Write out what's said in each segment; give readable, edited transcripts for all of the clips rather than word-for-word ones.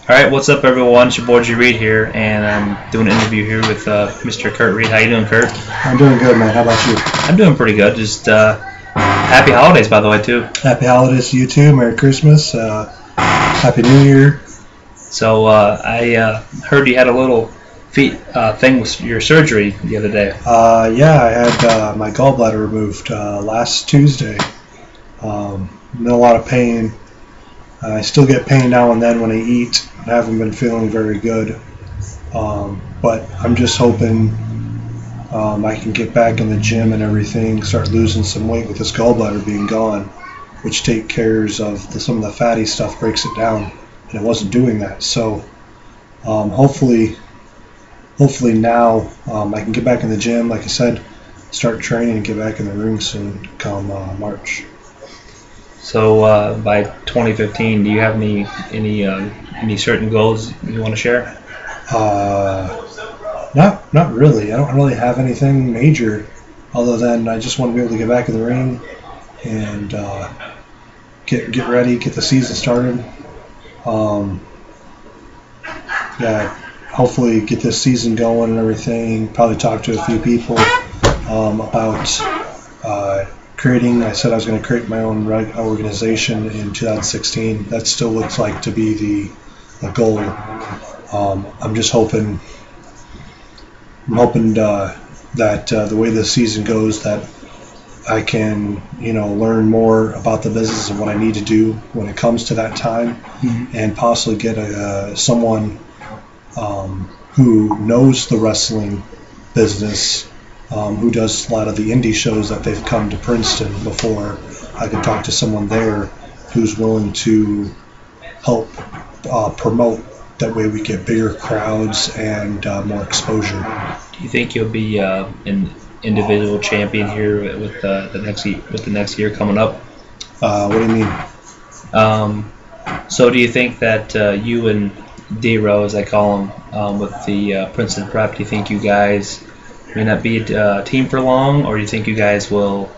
Alright, what's up everyone? It's your boy G.REED here, and I'm doing an interview here with Mr. Curt Reed. How you doing, Curt? I'm doing good, man. How about you? I'm doing pretty good. Just happy holidays, by the way, too. Happy holidays to you, too. Merry Christmas. Happy New Year. So I heard you had a little thing with your surgery the other day. Yeah, I had my gallbladder removed last Tuesday. I'm in a lot of pain. I still get pain now and then when I eat. I haven't been feeling very good. But I'm just hoping I can get back in the gym and everything, start losing some weight with this gallbladder being gone, which takes care of some of the fatty stuff, breaks it down, and it wasn't doing that. So hopefully now I can get back in the gym, like I said, start training and get back in the ring soon come March. So by 2015, do you have any certain goals you want to share? Not really. I don't really have anything major other than I just want to be able to get back in the ring and get ready, get the season started. Yeah, hopefully get this season going and everything. Probably talk to a few people about creating. I said I was going to create my own organization in 2016. That still looks like to be the goal. I'm just hoping. I'm hoping that the way this season goes, that I can, learn more about the business and what I need to do when it comes to that time, and possibly get someone who knows the wrestling business, who does a lot of the indie shows that they've come to Princeton before. I can talk to someone there who's willing to help promote. That way we get bigger crowds and more exposure. Do you think you'll be an individual champion here with the next year coming up? What do you mean? So do you think that you and D-Row, as I call him, with the Princeton Prep, do you think you guys may not be a team for long, or do you think you guys will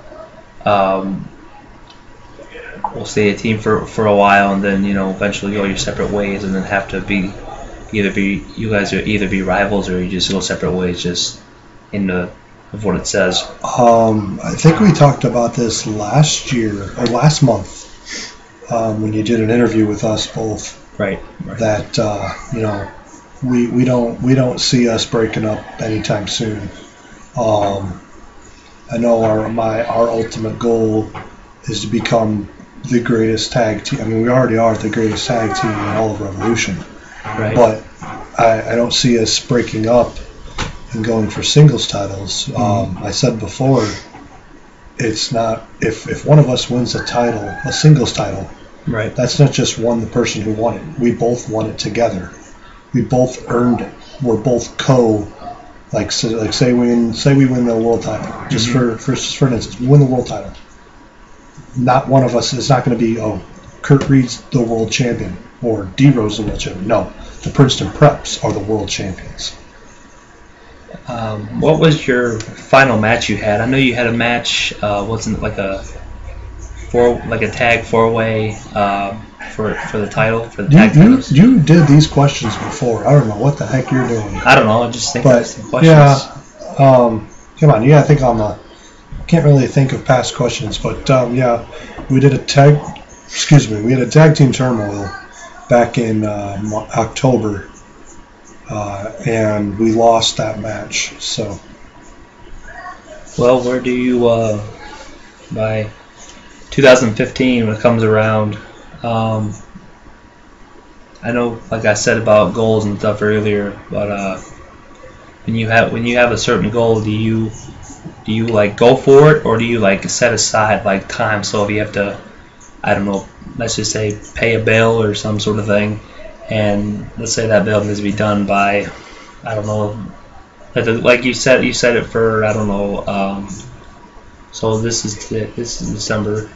stay a team for a while and then eventually go your separate ways and then have to be you guys are either be rivals or you just go separate ways just of what it says? I think we talked about this last year or last month when you did an interview with us both. Right. That we don't see us breaking up anytime soon. I know our ultimate goal is to become the greatest tag team. I mean, we already are the greatest tag team in all of Revolution. Right. But I don't see us breaking up and going for singles titles. I said before, it's not if one of us wins a singles title. Right. That's not just the person who won it. We both won it together. We both earned it. We're both say we win the world title. Just for instance, we win the world title. Not one of us is not going to be, Curt Reed's the world champion or D-Row's the world champion. No, the Princeton Preps are the world champions. What was your final match you had? I know you had a match. Wasn't it like a tag four-way for the title for the tag titles? You did these questions before. I don't know what the heck you're doing. I don't know. I just think of some questions. Yeah. Come on. Yeah, I think can't really think of past questions, but yeah, we did a tag. We had a tag team turmoil back in October, and we lost that match. So, well, where do you by 2015 when it comes around? I know, like I said about goals and stuff earlier, but when you have a certain goal, do you go for it, or do you set aside time? So if you have to, I don't know, let's just say pay a bill or some sort of thing, and let's say that bill needs to be done by, I don't know, like you said it for, I don't know, so this is December,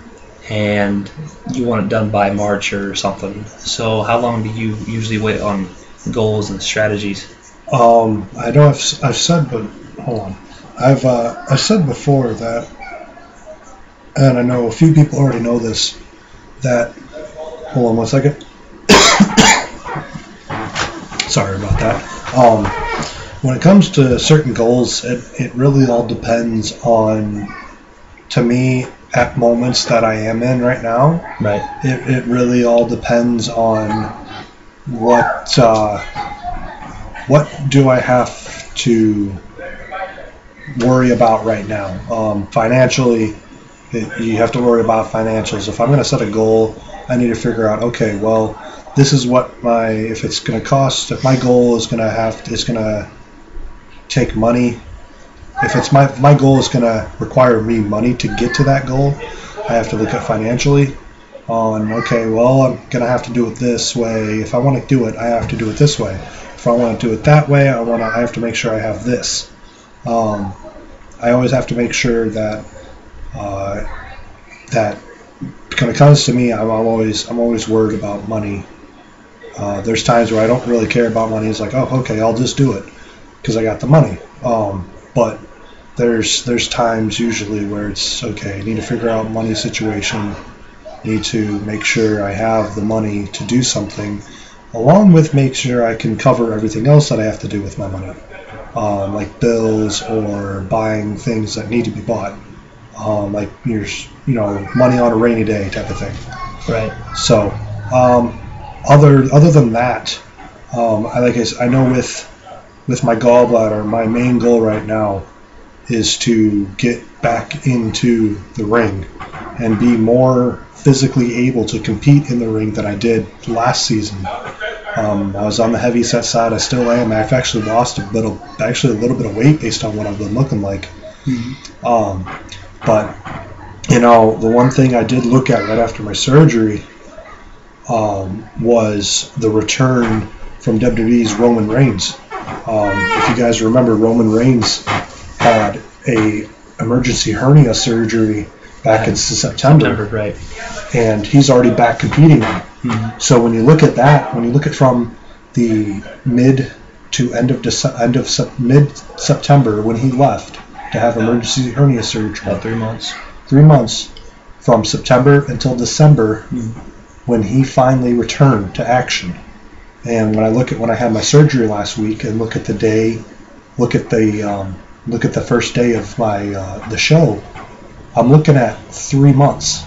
and you want it done by March or something. So how long do you usually wait on goals and strategies? I know I've said, but hold on. I've said before that, and I know a few people already know this, that, hold on one second. Sorry about that. When it comes to certain goals, it really all depends on, to me, at moments that I am in right now. Right. It really all depends on what do I have to worry about right now. Financially, you have to worry about financials. If I'm going to set a goal, I need to figure out, okay, well, this is what if it's going to cost, if my goal is going to take money, if my goal is going to require me money to get to that goal, I have to look at financially on, okay, well, I'm going to have to do it this way. If I want to do it, I have to do it this way. If I want to do it that way, I have to make sure I have this. I always have to make sure that that when it comes to me, I'm always worried about money. There's times where I don't really care about money. It's like, oh, okay, I'll just do it because I got the money. But there's times usually where it's okay. I need to figure out money situation. Need to make sure I have the money to do something, along with make sure I can cover everything else that I have to do with my money, like bills or buying things that need to be bought, like money on a rainy day type of thing. Right. So other than that, I know with my gallbladder, my main goal right now is to get back into the ring and be more physically able to compete in the ring than I did last season. I was on the heavy set side. I still am. I've actually lost a little bit of weight based on what I've been looking like. Mm-hmm. But the one thing I did look at right after my surgery was the return from WWE's Roman Reigns. If you guys remember, Roman Reigns had a emergency hernia surgery back in September, right? And he's already back competing now. Mm-hmm. So when you look at that, when you look at from the mid to end of mid-September when he left to have emergency hernia surgery, about 3 months. 3 months from September until December, when he finally returned to action. And when I had my surgery last week and look at the first day of my the show, I'm looking at 3 months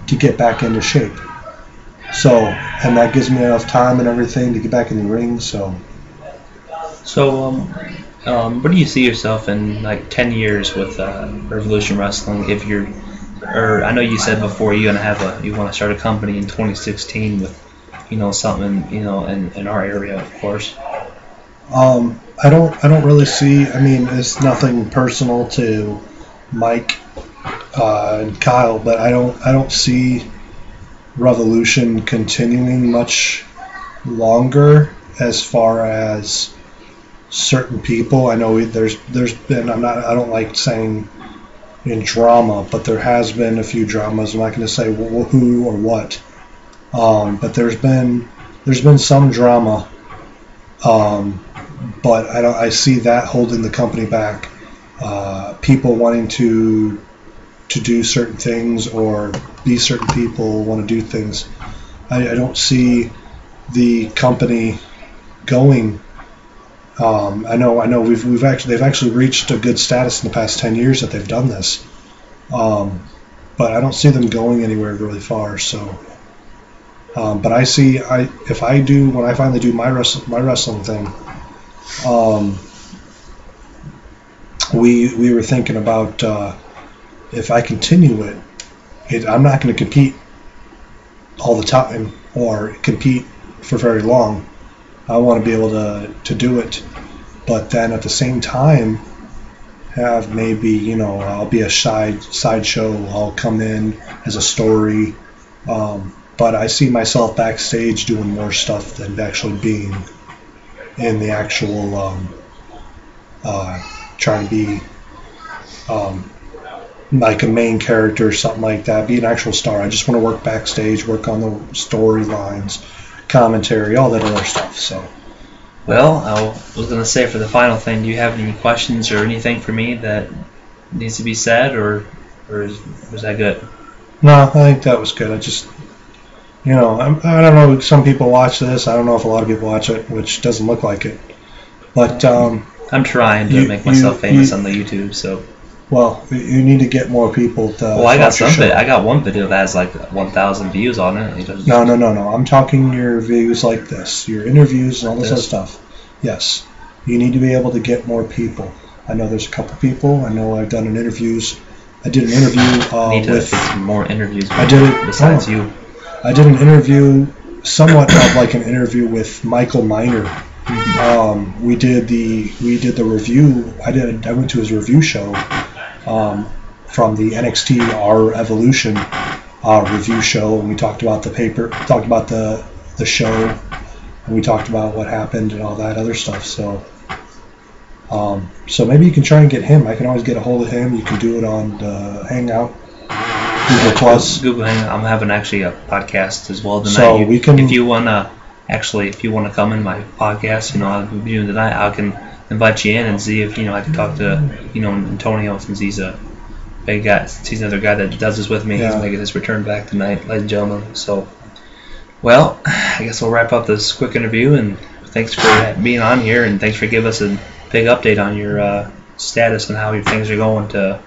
to get back into shape. So, and that gives me enough time and everything to get back in the ring. So where do you see yourself in like 10 years with Revolution Wrestling? I know you said before you want to start a company in 2016 with something in our area, of course. I don't really see. I mean, it's nothing personal to Mike and Kyle, but I don't see Revolution continuing much longer as far as certain people. I know there's been. I don't like saying in drama, but there has been a few dramas. I'm not going to say who or what, but there's been some drama. But I see that holding the company back. People wanting to do certain things or be certain people want to do things. I don't see the company going. I know they've actually reached a good status in the past 10 years that they've done this. But I don't see them going anywhere really far. So, but I see when I finally do my wrestling thing. We were thinking about if I continue it, I'm not going to compete all the time or compete for very long. I want to be able to do it, but then at the same time have maybe I'll be a sideshow. I'll come in as a story, but I see myself backstage doing more stuff than actually being in the actual trying to be like a main character or something like that, be an actual star. I just want to work backstage, work on the storylines, commentary, all that other stuff. So, well, I was going to say for the final thing, do you have any questions or anything for me that needs to be said, or was that good? No, I think that was good. You know, I don't know. Some people watch this. I don't know if a lot of people watch it, which doesn't look like it. But I'm trying to make myself famous on the YouTube. So. Well, you need to get more people to. Well, I got one video that has like 1,000 views on it. No. I'm talking your views like this, your interviews and all this other stuff. Yes, you need to be able to get more people. I know there's a couple people. I know I've done interviews. I did an interview with some more interviews. I did it besides you. I did an interview, somewhat of like an interview with Michael Miner. We did the review. I went to his review show from the NXT Our Evolution review show, and we talked about talked about the show, and we talked about what happened and all that other stuff. So maybe you can try and get him. I can always get a hold of him. You can do it on Hangout, Google Plus. Google Hangout. I'm having actually a podcast as well tonight. So we can. If you wanna come in my podcast, I'll be doing tonight. I can invite you in and see if I can talk to Antonio, since he's a big guy. He's another guy that does this with me. Yeah. He's making his return back tonight, ladies and gentlemen. So, well, I guess we'll wrap up this quick interview, and thanks for being on here, and thanks for giving us a big update on your status and how your things are going to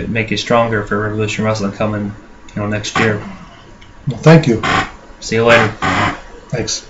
make you stronger for Revolution Wrestling coming next year. Well, thank you. See you later. Thanks.